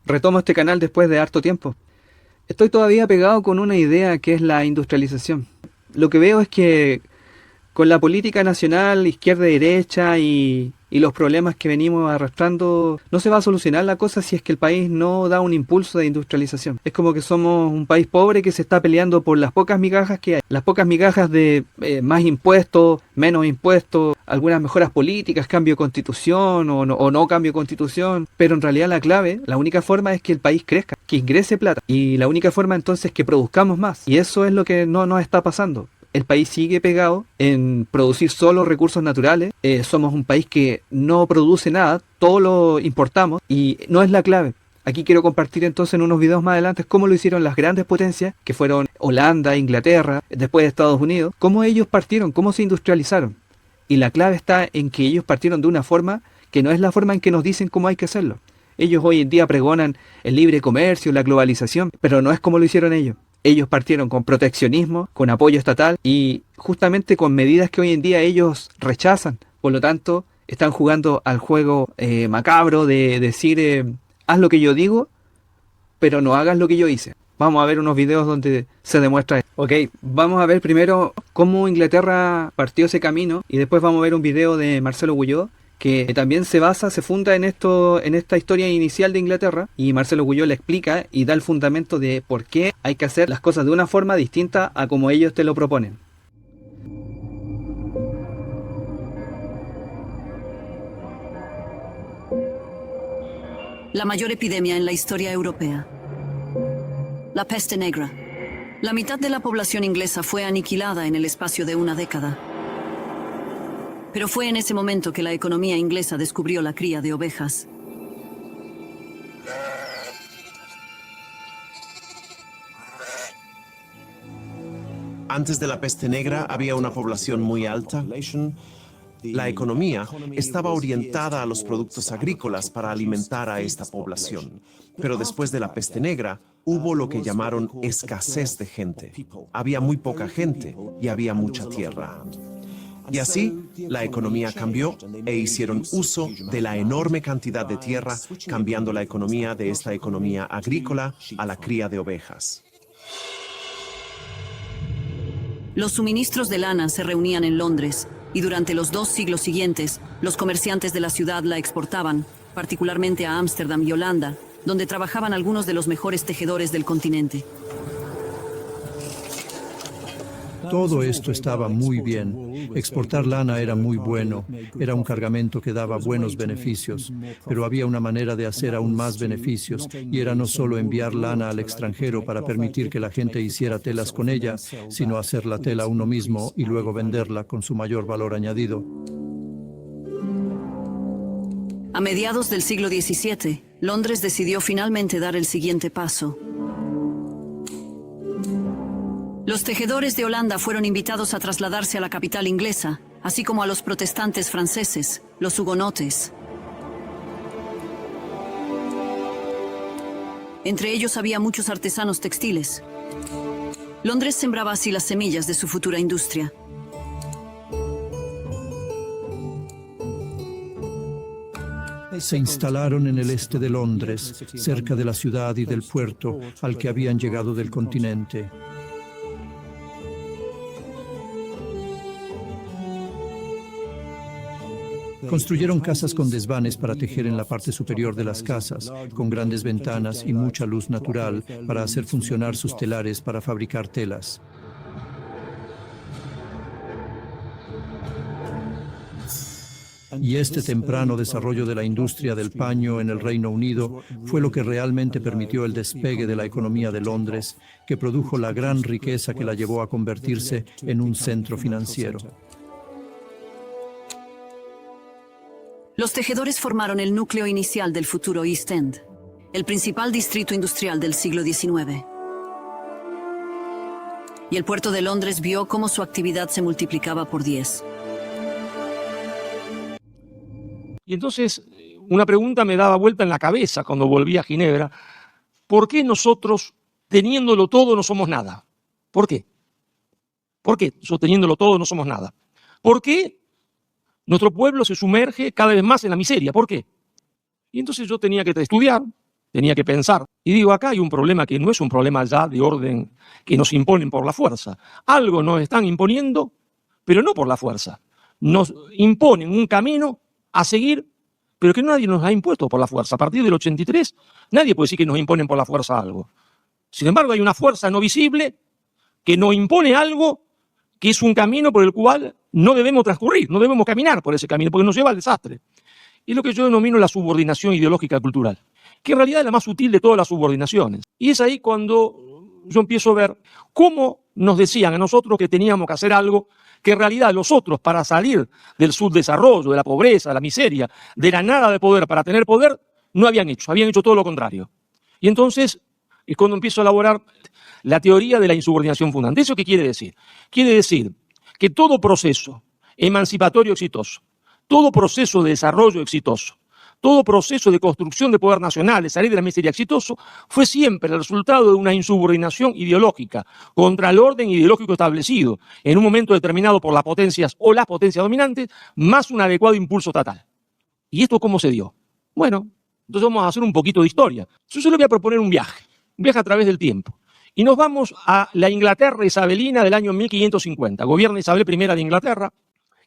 Retomo este canal después de harto tiempo. Estoy todavía pegado con una idea que es la industrialización. Lo que veo es que con la política nacional, izquierda-derecha y los problemas que venimos arrastrando, no se va a solucionar la cosa si es que el país no da un impulso de industrialización. Es como que somos un país pobre que se está peleando por las pocas migajas que hay. Las pocas migajas de más impuestos, menos impuestos, algunas mejoras políticas, cambio de constitución o no cambio de constitución. Pero en realidad la clave, la única forma es que el país crezca, que ingrese plata. Y la única forma entonces es que produzcamos más. Y eso es lo que no nos está pasando. El país sigue pegado en producir solo recursos naturales. Somos un país que no produce nada, todo lo importamos y no es la clave. Aquí quiero compartir entonces en unos videos más adelante cómo lo hicieron las grandes potencias, que fueron Holanda, Inglaterra, después Estados Unidos, cómo ellos partieron, cómo se industrializaron. Y la clave está en que ellos partieron de una forma que no es la forma en que nos dicen cómo hay que hacerlo. Ellos hoy en día pregonan el libre comercio, la globalización, pero no es como lo hicieron ellos. Ellos partieron con proteccionismo, con apoyo estatal y justamente con medidas que hoy en día ellos rechazan. Por lo tanto, están jugando al juego macabro de decir, haz lo que yo digo, pero no hagas lo que yo hice. Vamos a ver unos videos donde se demuestra esto. Ok, vamos a ver primero cómo Inglaterra partió ese camino y después vamos a ver un video de Marcelo Guyot, que también se funda en esta historia inicial de Inglaterra, y Marcelo Guyot le explica y da el fundamento de por qué hay que hacer las cosas de una forma distinta a como ellos te lo proponen. La mayor epidemia en la historia europea. La peste negra. La mitad de la población inglesa fue aniquilada en el espacio de una década. Pero fue en ese momento que la economía inglesa descubrió la cría de ovejas. Antes de la peste negra había una población muy alta. La economía estaba orientada a los productos agrícolas para alimentar a esta población. Pero después de la peste negra, hubo lo que llamaron escasez de gente. Había muy poca gente y había mucha tierra. Y así, la economía cambió e hicieron uso de la enorme cantidad de tierra, cambiando la economía de esta economía agrícola a la cría de ovejas. Los suministros de lana se reunían en Londres, y durante los 2 siglos siguientes, los comerciantes de la ciudad la exportaban, particularmente a Ámsterdam y Holanda, donde trabajaban algunos de los mejores tejedores del continente. Todo esto estaba muy bien. Exportar lana era muy bueno. Era un cargamento que daba buenos beneficios. Pero había una manera de hacer aún más beneficios, y era no solo enviar lana al extranjero para permitir que la gente hiciera telas con ella, sino hacer la tela uno mismo y luego venderla con su mayor valor añadido. A mediados del siglo XVII, Londres decidió finalmente dar el siguiente paso. Los tejedores de Holanda fueron invitados a trasladarse a la capital inglesa, así como a los protestantes franceses, los hugonotes. Entre ellos había muchos artesanos textiles. Londres sembraba así las semillas de su futura industria. Se instalaron en el este de Londres, cerca de la ciudad y del puerto al que habían llegado del continente. Construyeron casas con desvanes para tejer en la parte superior de las casas, con grandes ventanas y mucha luz natural para hacer funcionar sus telares para fabricar telas. Y este temprano desarrollo de la industria del paño en el Reino Unido fue lo que realmente permitió el despegue de la economía de Londres, que produjo la gran riqueza que la llevó a convertirse en un centro financiero. Los tejedores formaron el núcleo inicial del futuro East End, el principal distrito industrial del siglo XIX. Y el puerto de Londres vio cómo su actividad se multiplicaba por 10. Y entonces una pregunta me daba vuelta en la cabeza cuando volví a Ginebra. ¿Por qué nosotros, teniéndolo todo, no somos nada? ¿Por qué? ¿Por qué nosotros, teniéndolo todo, no somos nada? ¿Por qué nuestro pueblo se sumerge cada vez más en la miseria? ¿Por qué? Y entonces yo tenía que estudiar, tenía que pensar. Y digo, acá hay un problema que no es un problema ya de orden que nos imponen por la fuerza. Algo nos están imponiendo, pero no por la fuerza. Nos imponen un camino a seguir, pero que nadie nos ha impuesto por la fuerza. A partir del 83, nadie puede decir que nos imponen por la fuerza algo. Sin embargo, hay una fuerza no visible que nos impone algo que es un camino por el cual no debemos transcurrir, no debemos caminar por ese camino, porque nos lleva al desastre. Y lo que yo denomino la subordinación ideológica cultural, que en realidad es la más sutil de todas las subordinaciones. Y es ahí cuando yo empiezo a ver cómo nos decían a nosotros que teníamos que hacer algo que en realidad los otros, para salir del subdesarrollo, de la pobreza, de la miseria, de la nada de poder para tener poder, no habían hecho todo lo contrario. Y entonces es cuando empiezo a elaborar la teoría de la insubordinación fundante. ¿Eso qué quiere decir? Quiere decir que todo proceso emancipatorio exitoso, todo proceso de desarrollo exitoso, todo proceso de construcción de poder nacional, de salir de la miseria exitoso, fue siempre el resultado de una insubordinación ideológica contra el orden ideológico establecido en un momento determinado por las potencias o las potencias dominantes, más un adecuado impulso estatal. ¿Y esto cómo se dio? Bueno, entonces vamos a hacer un poquito de historia. Yo solo voy a proponer un viaje a través del tiempo. Y nos vamos a la Inglaterra isabelina del año 1550. Gobierna Isabel I de Inglaterra.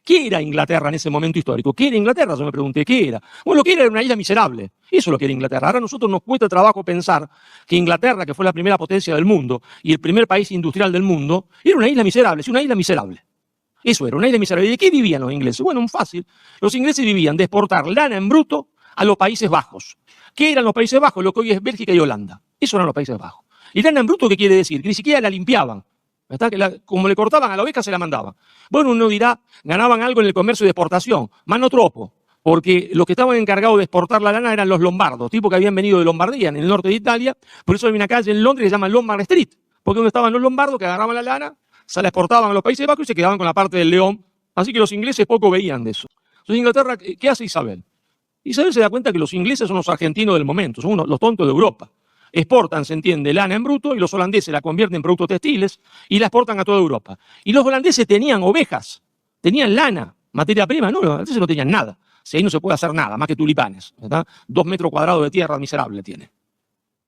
¿Qué era Inglaterra en ese momento histórico? ¿Qué era Inglaterra? Yo me pregunté, ¿qué era? Bueno, lo que era una isla miserable. Eso es lo que era Inglaterra. Ahora a nosotros nos cuesta trabajo pensar que Inglaterra, que fue la primera potencia del mundo y el primer país industrial del mundo, era una isla miserable. Sí, una isla miserable. Eso era, una isla miserable. ¿Y de qué vivían los ingleses? Bueno, muy fácil. Los ingleses vivían de exportar lana en bruto a los Países Bajos. ¿Qué eran los Países Bajos? Lo que hoy es Bélgica y Holanda. Eso eran los Países Bajos. ¿Y lana en bruto qué quiere decir? Que ni siquiera la limpiaban. Como le cortaban a la oveja, se la mandaban. Bueno, uno dirá, ganaban algo en el comercio de exportación, más no tropo, porque los que estaban encargados de exportar la lana eran los lombardos, tipos que habían venido de Lombardía, en el norte de Italia. Por eso hay una calle en Londres que se llama Lombard Street, porque donde estaban los lombardos que agarraban la lana, se la exportaban a los Países Bajos y se quedaban con la parte del león. Así que los ingleses poco veían de eso. Entonces, Inglaterra, ¿qué hace Isabel? Isabel se da cuenta que los ingleses son los argentinos del momento, son los tontos de Europa. Exportan, se entiende, lana en bruto y los holandeses la convierten en productos textiles y la exportan a toda Europa. Y los holandeses tenían ovejas, tenían lana, materia prima, no, los holandeses no tenían nada. Si ahí no se puede hacer nada, más que tulipanes, ¿verdad? 2 metros cuadrados de tierra miserable tiene.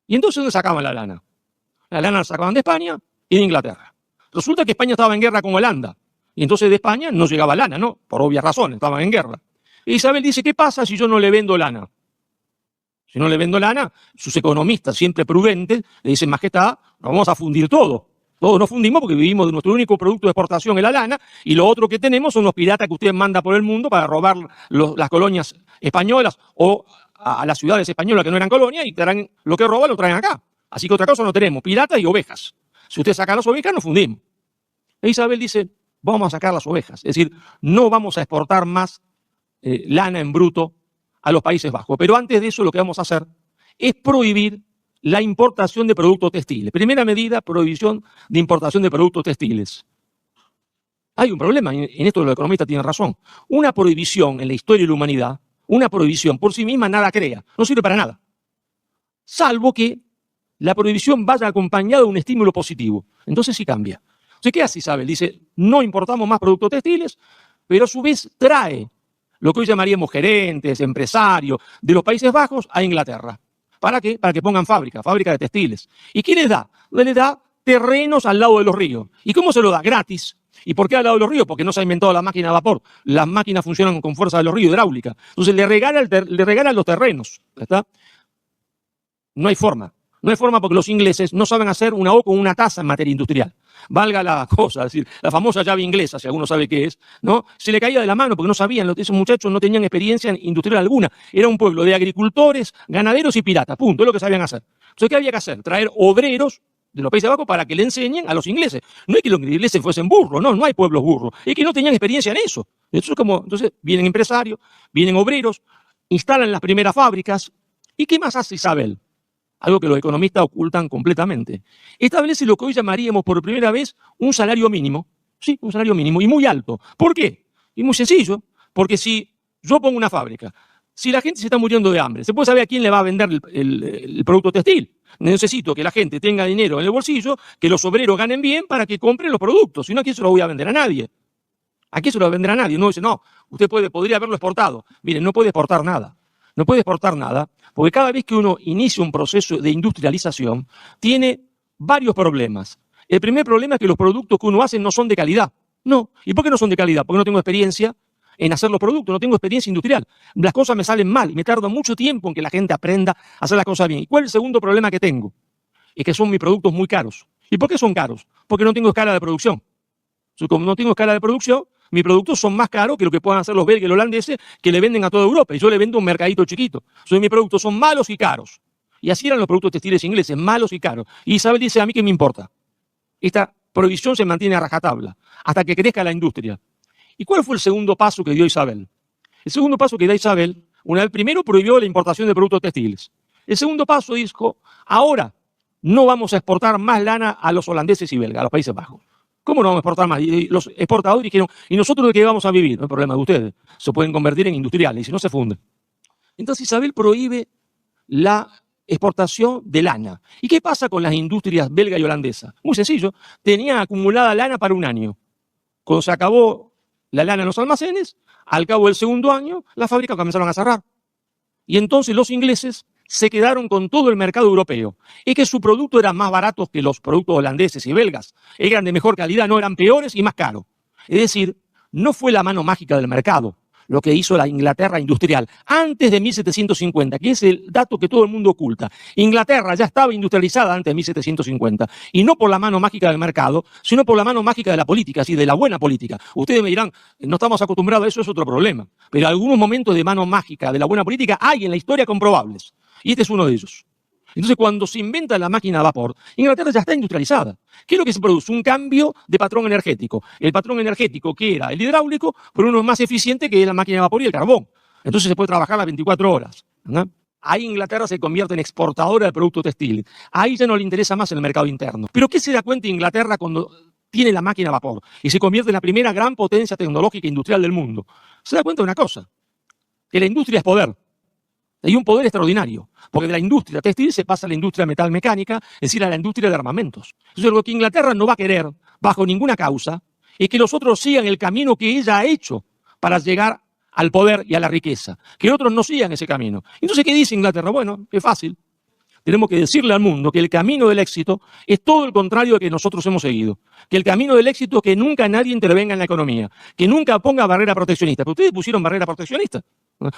Y entonces, ¿dónde sacaban la lana? La lana la sacaban de España y de Inglaterra. Resulta que España estaba en guerra con Holanda y entonces de España no llegaba lana, ¿no? Por obvias razones, estaban en guerra. Y Isabel dice, ¿qué pasa si yo no le vendo lana? Si no le vendo lana, sus economistas, siempre prudentes, le dicen, majestad, nos vamos a fundir todo. Todos nos fundimos porque vivimos de nuestro único producto de exportación en la lana y lo otro que tenemos son los piratas que usted manda por el mundo para robar las colonias españolas o a las ciudades españolas que no eran colonias y traen lo que roban lo traen acá. Así que otra cosa no tenemos, piratas y ovejas. Si usted saca las ovejas, nos fundimos. E Isabel dice, vamos a sacar las ovejas. Es decir, no vamos a exportar más lana en bruto a los Países Bajos. Pero antes de eso lo que vamos a hacer es prohibir la importación de productos textiles. Primera medida, prohibición de importación de productos textiles. Hay un problema, en esto los economistas tienen razón. Una prohibición en la historia de la humanidad, una prohibición por sí misma nada crea, no sirve para nada. Salvo que la prohibición vaya acompañada de un estímulo positivo. Entonces sí cambia. Entonces, ¿qué hace Isabel? Dice, no importamos más productos textiles, pero a su vez trae lo que hoy llamaríamos gerentes, empresarios de los Países Bajos a Inglaterra. ¿Para qué? Para que pongan fábrica de textiles. ¿Y qué les da? Les da terrenos al lado de los ríos. ¿Y cómo se lo da? Gratis. ¿Y por qué al lado de los ríos? Porque no se ha inventado la máquina a vapor. Las máquinas funcionan con fuerza de los ríos, hidráulica. Entonces le regalan los terrenos. ¿Está? No hay forma. No hay forma porque los ingleses no saben hacer una O con una taza en materia industrial. Valga la cosa, es decir, la famosa llave inglesa, si alguno sabe qué es, ¿no? Se le caía de la mano porque no sabían, esos muchachos no tenían experiencia industrial alguna. Era un pueblo de agricultores, ganaderos y piratas, punto, es lo que sabían hacer. Entonces, ¿qué había que hacer? Traer obreros de los Países Bajos para que le enseñen a los ingleses. No es que los ingleses fuesen burros, no hay pueblos burros, es que no tenían experiencia en eso. Entonces vienen empresarios, vienen obreros, instalan las primeras fábricas. ¿Y qué más hace Isabel? Algo que los economistas ocultan completamente. Establece lo que hoy llamaríamos por primera vez un salario mínimo. Sí, un salario mínimo y muy alto. ¿Por qué? Y muy sencillo. Porque si yo pongo una fábrica, si la gente se está muriendo de hambre, ¿se puede saber a quién le va a vender el producto textil? Necesito que la gente tenga dinero en el bolsillo, que los obreros ganen bien para que compren los productos. Si no, ¿a quién se lo voy a vender? A nadie. ¿A quién se lo va a vender a nadie? Uno dice, no, usted podría haberlo exportado. Miren, no puede exportar nada. no puede exportar nada, porque cada vez que uno inicia un proceso de industrialización, tiene varios problemas. El primer problema es que los productos que uno hace no son de calidad. No. ¿Y por qué no son de calidad? Porque no tengo experiencia en hacer los productos, no tengo experiencia industrial. Las cosas me salen mal y me tarda mucho tiempo en que la gente aprenda a hacer las cosas bien. ¿Y cuál es el segundo problema que tengo? Es que son mis productos muy caros. ¿Y por qué son caros? Porque no tengo escala de producción. Como no tengo escala de producción, mis productos son más caros que lo que puedan hacer los belgas y los holandeses, que le venden a toda Europa. Y yo le vendo un mercadito chiquito. Mis productos son malos y caros. Y así eran los productos textiles ingleses, malos y caros. Y Isabel dice, a mí qué me importa. Esta prohibición se mantiene a rajatabla hasta que crezca la industria. ¿Y cuál fue el segundo paso que dio Isabel? El segundo paso que dio Isabel, una vez primero prohibió la importación de productos textiles. El segundo paso dijo, ahora no vamos a exportar más lana a los holandeses y belgas, a los Países Bajos. ¿Cómo no vamos a exportar más? Y los exportadores dijeron, ¿y nosotros de qué vamos a vivir? No hay problema de ustedes. Se pueden convertir en industriales y si no se funden. Entonces Isabel prohíbe la exportación de lana. ¿Y qué pasa con las industrias belga y holandesa? Muy sencillo. Tenían acumulada lana para un año. Cuando se acabó la lana en los almacenes, al cabo del segundo año, las fábricas comenzaron a cerrar. Y entonces los ingleses se quedaron con todo el mercado europeo. Es que sus productos eran más baratos que los productos holandeses y belgas. Eran de mejor calidad, no eran peores y más caros. Es decir, no fue la mano mágica del mercado lo que hizo la Inglaterra industrial antes de 1750, que es el dato que todo el mundo oculta. Inglaterra ya estaba industrializada antes de 1750, y no por la mano mágica del mercado, sino por la mano mágica de la política, así de la buena política. Ustedes me dirán, no estamos acostumbrados a eso, es otro problema, pero algunos momentos de mano mágica de la buena política hay en la historia comprobables, y este es uno de ellos. Entonces, cuando se inventa la máquina a vapor, Inglaterra ya está industrializada. ¿Qué es lo que se produce? Un cambio de patrón energético. El patrón energético, que era el hidráulico, por uno más eficiente, que es la máquina de vapor y el carbón. Entonces se puede trabajar las 24 horas, ¿no? Ahí Inglaterra se convierte en exportadora de productos textiles. Ahí ya no le interesa más el mercado interno. Pero ¿qué se da cuenta Inglaterra cuando tiene la máquina a vapor y se convierte en la primera gran potencia tecnológica e industrial del mundo? Se da cuenta de una cosa, que la industria es poder. Hay un poder extraordinario, porque de la industria textil se pasa a la industria metalmecánica, es decir, a la industria de armamentos. Entonces, lo que Inglaterra no va a querer, bajo ninguna causa, es que los otros sigan el camino que ella ha hecho para llegar al poder y a la riqueza, que otros no sigan ese camino. Entonces, ¿qué dice Inglaterra? Bueno, es fácil. Tenemos que decirle al mundo que el camino del éxito es todo el contrario de que nosotros hemos seguido. Que el camino del éxito es que nunca nadie intervenga en la economía, que nunca ponga barrera proteccionista. Pero ustedes pusieron barrera proteccionista.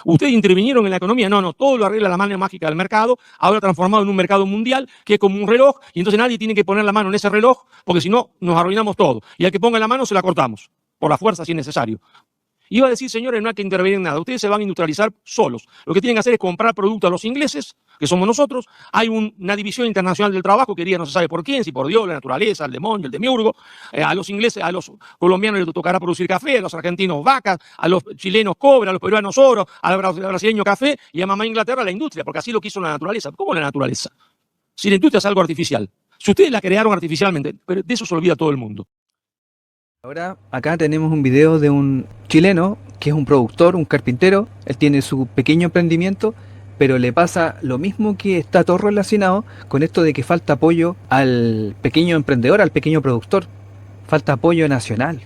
Ustedes intervinieron en la economía, no, todo lo arregla la mano mágica del mercado, ahora transformado en un mercado mundial que es como un reloj, y entonces nadie tiene que poner la mano en ese reloj, porque si no, nos arruinamos todo. Y al que ponga la mano se la cortamos, por la fuerza si es necesario. Iba a decir, señores, no hay que intervenir en nada, ustedes se van a industrializar solos. Lo que tienen que hacer es comprar productos a los ingleses, que somos nosotros. Hay una división internacional del trabajo, que no se sabe por quién, si por Dios, la naturaleza, el demonio, el demiurgo. A los ingleses, a los colombianos les tocará producir café, a los argentinos vacas, a los chilenos cobre, a los peruanos oro, a los brasileños café, y a mamá Inglaterra la industria, porque así lo quiso la naturaleza. ¿Cómo la naturaleza? Si la industria es algo artificial. Si ustedes la crearon artificialmente, pero de eso se olvida todo el mundo. Ahora acá tenemos un video de un chileno que es un productor, un carpintero. Él tiene su pequeño emprendimiento, pero le pasa lo mismo que está todo relacionado con esto de que falta apoyo al pequeño emprendedor, al pequeño productor. Falta apoyo nacional.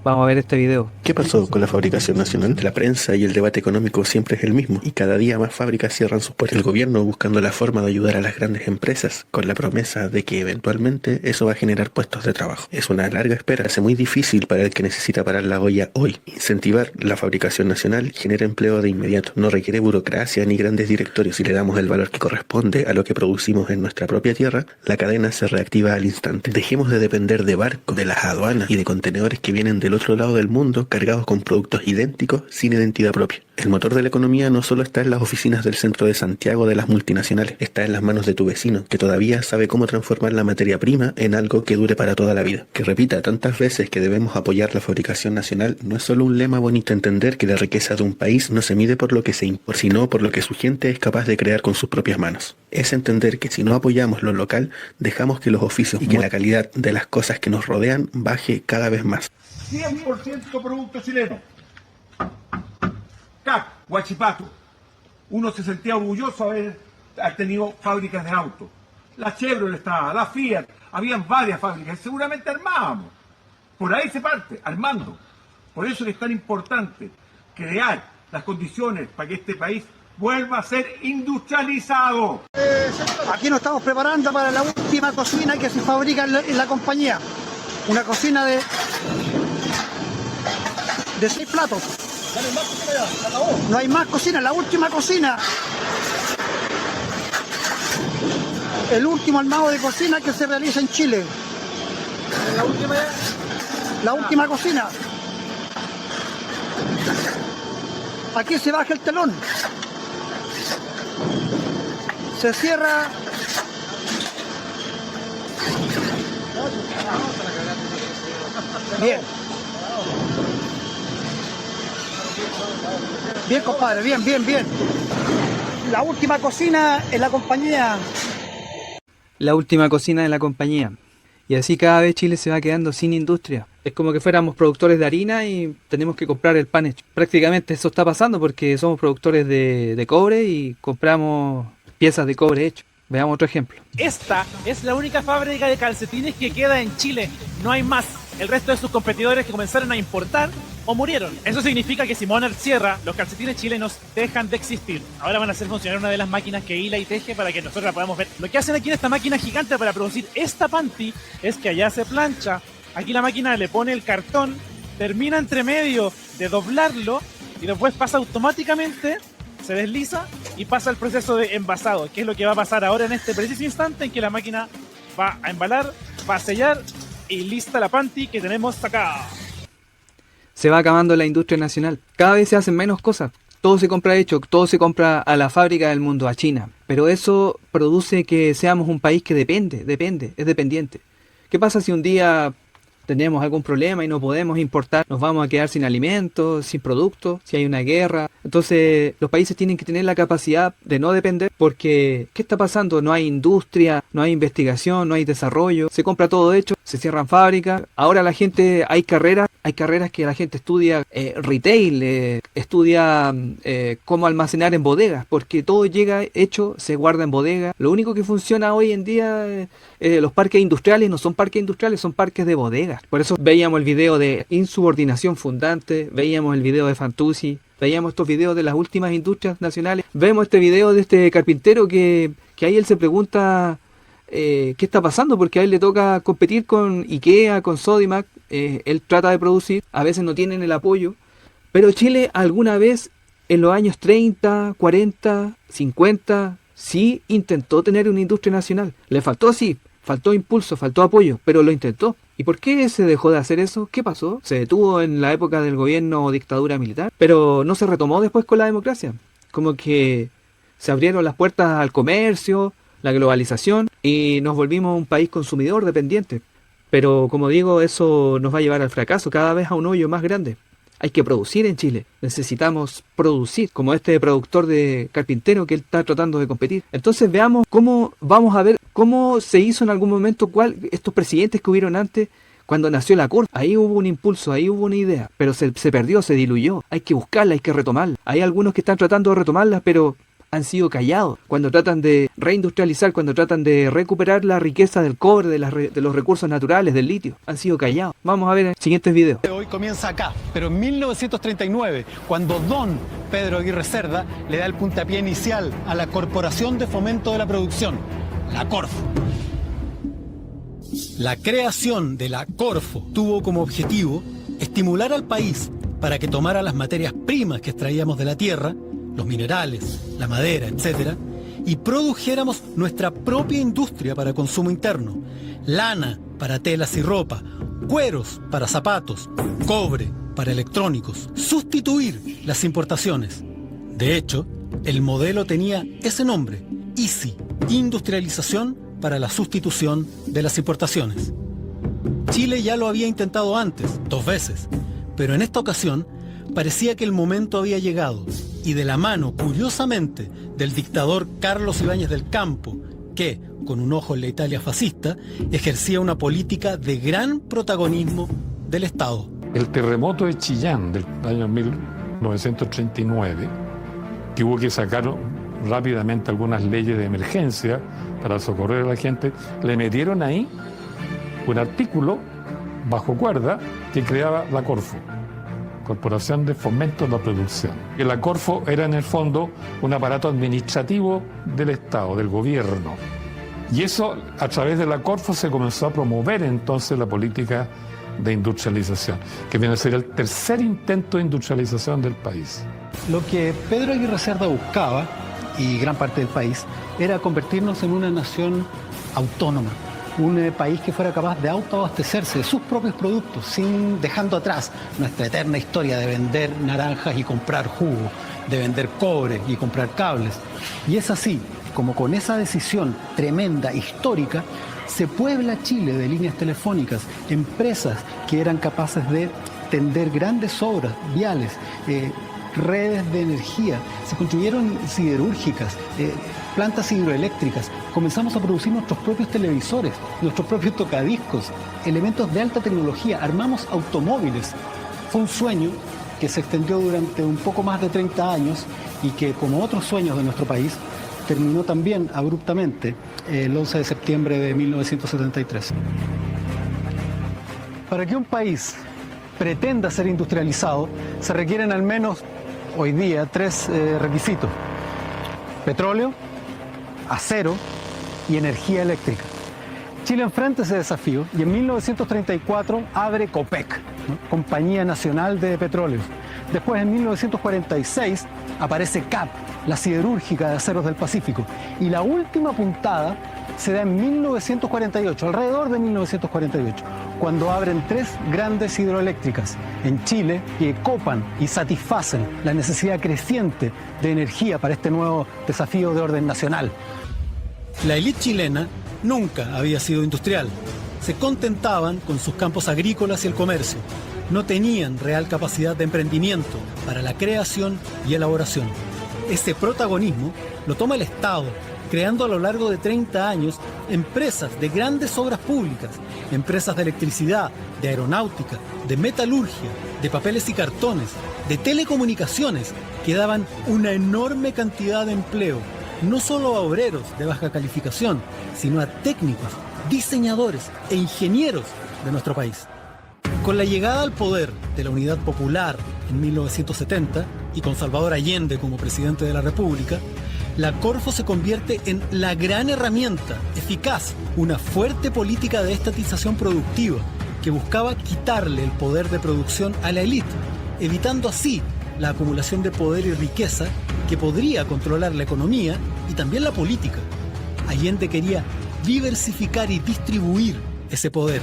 Vamos a ver este video. ¿Qué pasó con la fabricación nacional? La prensa y el debate económico siempre es el mismo, y cada día más fábricas cierran sus puertas. El gobierno buscando la forma de ayudar a las grandes empresas, con la promesa de que eventualmente eso va a generar puestos de trabajo. Es una larga espera, hace muy difícil para el que necesita parar la olla hoy. Incentivar la fabricación nacional genera empleo de inmediato, no requiere burocracia ni grandes directorios. Si le damos el valor que corresponde a lo que producimos en nuestra propia tierra, la cadena se reactiva al instante. Dejemos de depender de barcos, de las aduanas y de contenedores que vienen del otro lado del mundo cargados con productos idénticos sin identidad propia. El motor de la economía no solo está en las oficinas del centro de Santiago de las multinacionales, está en las manos de tu vecino, que todavía sabe cómo transformar la materia prima en algo que dure para toda la vida. Que repita tantas veces que debemos apoyar la fabricación nacional no es solo un lema bonito. Entender que la riqueza de un país no se mide por lo que se importa, sino por lo que su gente es capaz de crear con sus propias manos. Es entender que si no apoyamos lo local, dejamos que los oficios y que la calidad de las cosas que nos rodean baje cada vez más. 100% producto chileno. CAC, Huachipato. Uno se sentía orgulloso de haber tenido fábricas de autos. La Chevrolet estaba, la Fiat, habían varias fábricas, seguramente armábamos. Por ahí se parte, armando. Por eso es tan importante crear las condiciones para que este país vuelva a ser industrializado. Aquí nos estamos preparando para la última cocina que se fabrica en la compañía. Una cocina de 6 platos. No hay más cocina, la última cocina. El último armado de cocina que se realiza en Chile. La última cocina. Aquí se baja el telón. Se cierra. Bien. Bien, compadre, bien, bien, bien. La última cocina en la compañía. La última cocina de la compañía. Y así cada vez Chile se va quedando sin industria. Es como que fuéramos productores de harina y tenemos que comprar el pan hecho. Prácticamente eso está pasando porque somos productores de cobre y compramos piezas de cobre hecho. Veamos otro ejemplo. Esta es la única fábrica de calcetines que queda en Chile. No hay más. El resto de sus competidores que comenzaron a importar o murieron. Eso significa que si Monarch cierra, los calcetines chilenos dejan de existir. Ahora van a hacer funcionar una de las máquinas que hila y teje para que nosotros la podamos ver. Lo que hacen aquí en esta máquina gigante para producir esta panty es que allá se plancha. Aquí la máquina le pone el cartón, termina entre medio de doblarlo y después pasa automáticamente, se desliza y pasa el proceso de envasado, que es lo que va a pasar ahora en este preciso instante en que la máquina va a embalar, va a sellar y lista la panty que tenemos acá. Se va acabando la industria nacional. Cada vez se hacen menos cosas. Todo se compra hecho, todo se compra a la fábrica del mundo, a China. Pero eso produce que seamos un país que depende, es dependiente. ¿Qué pasa si un día tenemos algún problema y no podemos importar? Nos vamos a quedar sin alimentos, sin productos, si hay una guerra. Entonces los países tienen que tener la capacidad de no depender porque ¿qué está pasando? No hay industria, no hay investigación, no hay desarrollo. Se compra todo hecho, se cierran fábricas. Ahora la gente, hay carreras que la gente estudia retail, estudia cómo almacenar en bodegas, porque todo llega hecho, se guarda en bodegas. Lo único que funciona hoy en día, los parques industriales no son parques industriales, son parques de bodegas. Por eso veíamos el video de insubordinación fundante, veíamos el video de Fantuzzi, veíamos estos videos de las últimas industrias nacionales. Vemos este video de este carpintero que ahí él se pregunta qué está pasando, porque a él le toca competir con IKEA, con Sodimac. Él trata de producir, a veces no tienen el apoyo, pero Chile alguna vez en los años 30, 40, 50 sí intentó tener una industria nacional. Le faltó, sí, faltó impulso, faltó apoyo, pero lo intentó. ¿Y por qué se dejó de hacer eso? ¿Qué pasó? Se detuvo en la época del gobierno o dictadura militar, pero no se retomó después con la democracia. Como que se abrieron las puertas al comercio, la globalización, y nos volvimos un país consumidor dependiente. Pero como digo, eso nos va a llevar al fracaso, cada vez a un hoyo más grande. Hay que producir en Chile, necesitamos producir, como este productor de carpintero que él está tratando de competir. Entonces veamos vamos a ver cómo se hizo en algún momento, estos presidentes que hubieron antes, cuando nació la Corte. Ahí hubo un impulso, ahí hubo una idea, pero se perdió, se diluyó. Hay que buscarla, hay que retomarla. Hay algunos que están tratando de retomarla, pero han sido callados. Cuando tratan de reindustrializar, cuando tratan de recuperar la riqueza del cobre, de los recursos naturales, del litio, han sido callados. Vamos a ver en siguientes videos. Hoy comienza acá, pero en 1939, cuando don Pedro Aguirre Cerda le da el puntapié inicial a la Corporación de Fomento de la Producción, la Corfo. La creación de la Corfo tuvo como objetivo estimular al país para que tomara las materias primas que extraíamos de la tierra, los minerales, la madera, etc., y produjéramos nuestra propia industria para consumo interno, lana para telas y ropa, cueros para zapatos, cobre para electrónicos, sustituir las importaciones. De hecho, el modelo tenía ese nombre, ISI, Industrialización para la Sustitución de las Importaciones. Chile ya lo había intentado antes, 2 veces, pero en esta ocasión parecía que el momento había llegado y de la mano, curiosamente, del dictador Carlos Ibáñez del Campo, que, con un ojo en la Italia fascista, ejercía una política de gran protagonismo del Estado. El terremoto de Chillán del año 1939, que hubo que sacar rápidamente algunas leyes de emergencia para socorrer a la gente, le metieron ahí un artículo bajo cuerda que creaba la Corfo. Corporación de Fomento de la Producción. Que la Corfo era en el fondo un aparato administrativo del Estado, del gobierno. Y eso, a través de la Corfo, se comenzó a promover entonces la política de industrialización, que viene a ser el tercer intento de industrialización del país. Lo que Pedro Aguirre Cerda buscaba, y gran parte del país, era convertirnos en una nación autónoma, un país que fuera capaz de autoabastecerse de sus propios productos, dejando atrás nuestra eterna historia de vender naranjas y comprar jugo, de vender cobre y comprar cables. Y es así, como con esa decisión tremenda, histórica, se puebla Chile de líneas telefónicas, empresas que eran capaces de tender grandes obras viales, redes de energía, se construyeron siderúrgicas, plantas hidroeléctricas, comenzamos a producir nuestros propios televisores, nuestros propios tocadiscos, elementos de alta tecnología, armamos automóviles. Fue un sueño que se extendió durante un poco más de 30 años y que, como otros sueños de nuestro país, terminó también abruptamente el 11 de septiembre de 1973. Para que un país pretenda ser industrializado, se requieren al menos hoy día 3 requisitos: petróleo, acero y energía eléctrica. Chile enfrenta ese desafío y en 1934 abre COPEC, ¿no? Compañía Nacional de Petróleos. Después, en 1946, aparece CAP, la siderúrgica de aceros del Pacífico. Y la última puntada se da en 1948, alrededor de 1948, cuando abren 3 grandes hidroeléctricas en Chile que copan y satisfacen la necesidad creciente de energía para este nuevo desafío de orden nacional. La élite chilena nunca había sido industrial. Se contentaban con sus campos agrícolas y el comercio. No tenían real capacidad de emprendimiento para la creación y elaboración. Ese protagonismo lo toma el Estado, creando a lo largo de 30 años empresas de grandes obras públicas, empresas de electricidad, de aeronáutica, de metalurgia, de papeles y cartones, de telecomunicaciones, que daban una enorme cantidad de empleo, no solo a obreros de baja calificación, sino a técnicos, diseñadores e ingenieros de nuestro país. Con la llegada al poder de la Unidad Popular en 1970 y con Salvador Allende como presidente de la República, la Corfo se convierte en la gran herramienta eficaz, una fuerte política de estatización productiva que buscaba quitarle el poder de producción a la élite, evitando así la acumulación de poder y riqueza que podría controlar la economía y también la política. Allende quería diversificar y distribuir ese poder,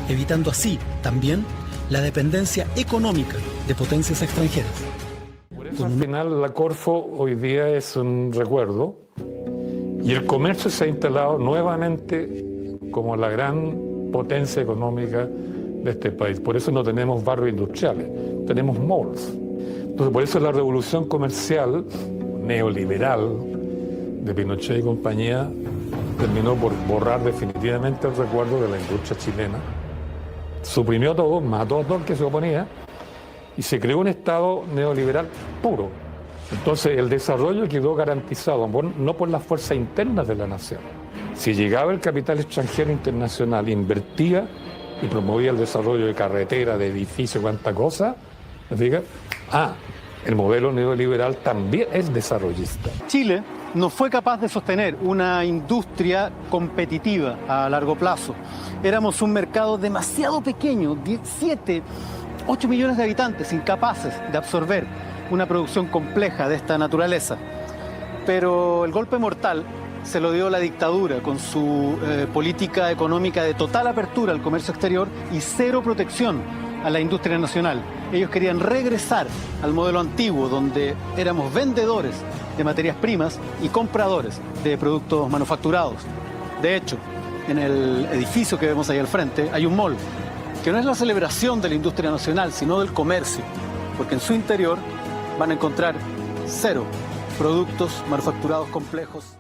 evitando así también la dependencia económica de potencias extranjeras. Por eso, al final, la Corfo hoy día es un recuerdo y el comercio se ha instalado nuevamente como la gran potencia económica de este país. Por eso no tenemos barrios industriales, tenemos malls. Entonces, por eso la revolución comercial neoliberal de Pinochet y compañía terminó por borrar definitivamente el recuerdo de la industria chilena. Suprimió todo, mató a todo el que se oponía y se creó un Estado neoliberal puro. Entonces el desarrollo quedó garantizado no por las fuerzas internas de la nación. Si llegaba el capital extranjero internacional, invertía y promovía el desarrollo de carreteras, de edificios, cuánta cosa, el modelo neoliberal también es desarrollista. Chile no fue capaz de sostener una industria competitiva a largo plazo. Éramos un mercado demasiado pequeño, 8 millones de habitantes, incapaces de absorber una producción compleja de esta naturaleza. Pero el golpe mortal se lo dio la dictadura con su política económica de total apertura al comercio exterior y cero protección a la industria nacional. Ellos querían regresar al modelo antiguo, donde éramos vendedores de materias primas y compradores de productos manufacturados. De hecho, en el edificio que vemos ahí al frente hay un mall, que no es la celebración de la industria nacional, sino del comercio, porque en su interior van a encontrar 0 productos manufacturados complejos.